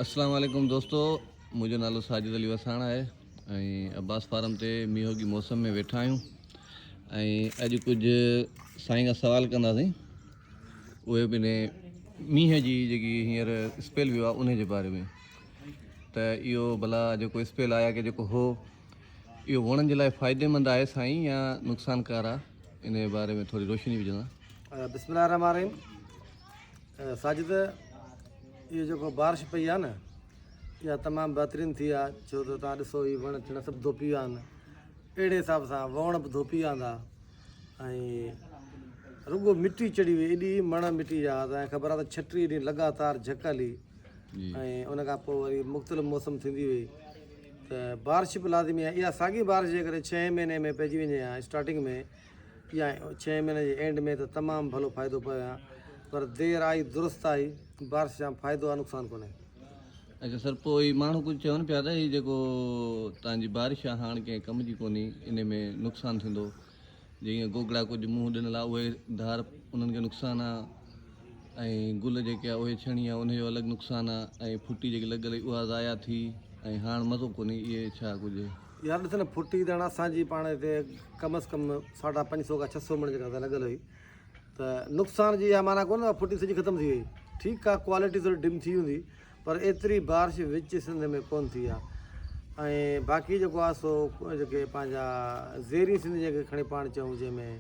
अस्सलाम वालेकुम दोस्तों, मुंहिंजो नालो साजिद अली वसाणा आहे ऐं अब्बास फार्म ते मींहं जी मौसम में वेठा आहियूं ऐं अॼु कुझु साईं खां सवाल कंदासीं। उहे बि ने मींहं जी जेकी हींअर स्पेल वियो आहे उन जे बारे में। त इहो भला जेको स्पेल आया की जेको हो इहो वणनि जे लाइ फ़ाइदेमंद आहे साईं या नुक़सानकार आहे, इन जे बारे में थोरी रोशनी विझंदा। बिस्मिल्लाह रहमान रहीम। साजिद, ये जो बारिश पई आहे न, इहा तमामु बहितरीनु थी आहे, छो त तव्हां ॾिसो ही वण टिण सभु धोपी विया आहिनि। अहिड़े हिसाब सां वण बि धोपी विया हूंदा ऐं रुॻो मिटी चढ़ी वई, एॾी मण मिटी विया। तव्हांखे ख़बर आहे त 36 ॾींहं लॻातार झक हली ऐं उन खां पोइ वरी मुख़्तलिफ़ मौसम थींदी वई, त बारिश बि लाज़मी आहे। इहा साॻी बारिश जे करे 6 महीने में पइजी वञे हा स्टार्टिंग में, या 6 महीने जे एंड में, त तमामु भलो फ़ाइदो पियो आहे। पर देरि आई दुरुस्त आई, बारिश जा फ़ाइदो आहे, नुक़सानु कोन्हे। अच्छा सर, पोइ माण्हू कुझु चवनि पिया त हीअ जेको तव्हांजी बारिश आहे हाणे कंहिं कम जी कोन्हे, इन में नुक़सानु थींदो। जीअं गोगड़ा कुझु मुंहुं ॾिनल आहे उहे धार उन्हनि खे नुक़सानु आहे, ऐं गुल जेके आहे उहे छणी आहे उनजो अलॻि नुक़सानु आहे, ऐं फुटी जेकी लॻल हुई उहा ज़ाया थी ऐं हाणे मज़ो कोन्हे। इहे छा कुझु यार ॾिस न, फुटी त हाणे असांजी पाण हिते कम से कम 550 खां 600 मण जेका लॻल हुई, त नुक़सान जी इहा माना कोन्हे फुटी सॼी ख़तमु थी वई। ठीकु आहे, क्वालिटी थोरी डिम थी हूंदी, पर एतिरी बारिश विच सिंध में कोन थी आहे। ऐं बाक़ी जेको आहे सो जेके पंहिंजा ज़ेरी सिंध जेके खणी पाण चऊं, जंहिंमें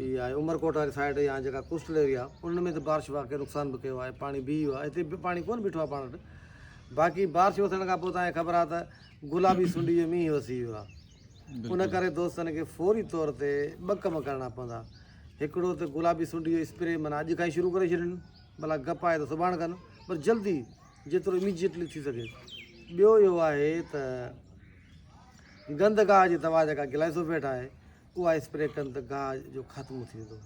इहा उमरकोट वारी साइड या जेका कोस्टल एरिया, उन में त बारिश वाक़ई नुक़सानु बि कयो आहे, पाणी बीह वियो आहे। हिते बि पाणी कोन बीठो आहे पाण वटि। बाक़ी बारिश वसण खां पोइ तव्हांखे ख़बर आहे त गुलाबी सुंडी जो मींहुं वसी वियो आहे। उन करे दोस्तनि खे फौरी तौर ते 2 कम करणा पवंदा। हिकिड़ो त गुलाबी सुंडी जो स्प्रे माना अॼु खां ई शुरू करे छॾनि, भला गप आहे त सुभाणे कनि, पर जल्दी जेतिरो इमीजिएटली थी सघे। ॿियो इहो आहे त गंद गाह जी दवा जेका ग्लाइसोफेट आहे उहा स्प्रे कनि त गाह जो ख़त्मु थी वेंदो।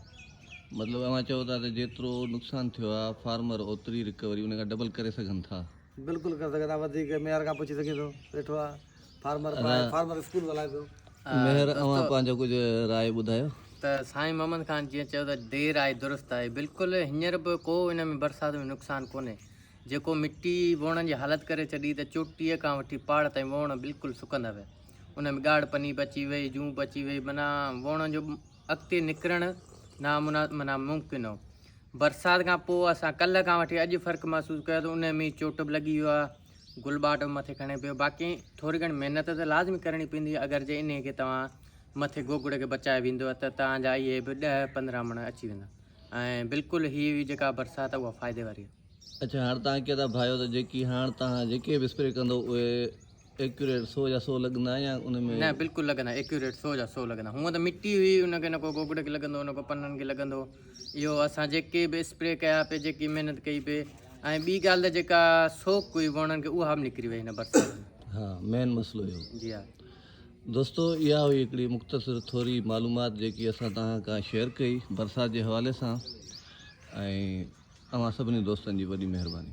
मतिलबु अव्हां चओ था त जेतिरो नुक़सानु थियो आहे फार्मर ओतिरी रिकवरी उन खां डबल करे सघनि था। बिल्कुलु करे सघे था, वधीक मेयर खां पुछी सघे थो, वेठो आहे फार्मर स्कूल ॻाल्हाए पियो। मेहर अव्हां पंहिंजो कुझु राय ॿुधायो। त साईं मोहम्मद ख़ान जीअं चयो त देरि आहे दुरुस्त आहे, बिल्कुलु हींअर बि को हिन में बरसाति में नुक़सानु कोन्हे। जेको मिटी वणनि जी हालति करे छॾी त चोटीअ खां वठी पाड़ ताईं वण बिल्कुलु सुकंदा पिया। उन में ॻाढ़ पनी बची वई, जूं बची वई, माना वण जो अॻिते निकिरणु माना मुमकिन हो। बरसाति खां पोइ असां कल्ह खां वठी अॼु फ़र्क़ु महसूसु कयो त उन में चोट बि लॻी वियो आहे, गुलबाट बि मथे खणे पियो। बाक़ी थोरी घणी महिनत त लाज़मी करणी पवंदी, अगरि जे इन खे तव्हां मथे गोगड़े खे बचाए वेंदो त तव्हांजा इहे बि 10-15 मण अची वेंदा। ऐं बिल्कुलु हीअ जेका बरसाति आहे उहा फ़ाइदे वारी आहे। अच्छा, हाणे तव्हां कीअं था भायो त जेकी हाणे तव्हां जेके बि स्प्रे कंदो उहे एक्यूरेट 100 जा 100 लॻंदा या उन में? न, बिल्कुलु लॻंदा, एक्यूरेट 100 जा 100 लॻंदा। हूअं त मिटी हुई, उनखे न को गोगड़े खे लॻंदो, न को पननि खे लॻंदो। इहो असां जेके बि स्प्रे कया पिए, जेकी महिनत कई पिए, ऐं ॿी ॻाल्हि त जेका सोक हुई वणनि खे उहा बि निकिरी वई हिन बरसाति में। हा, मेन मसइलो इहो। जी हा दोस्तो, इहा हुई हिकिड़ी मुख़्तसिर थोरी मालूमात जेकी असां तव्हां खां शेयर कई बरसाति जे हवाले सां, ऐं अव्हां सभिनी दोस्तनि जी वॾी महिरबानी।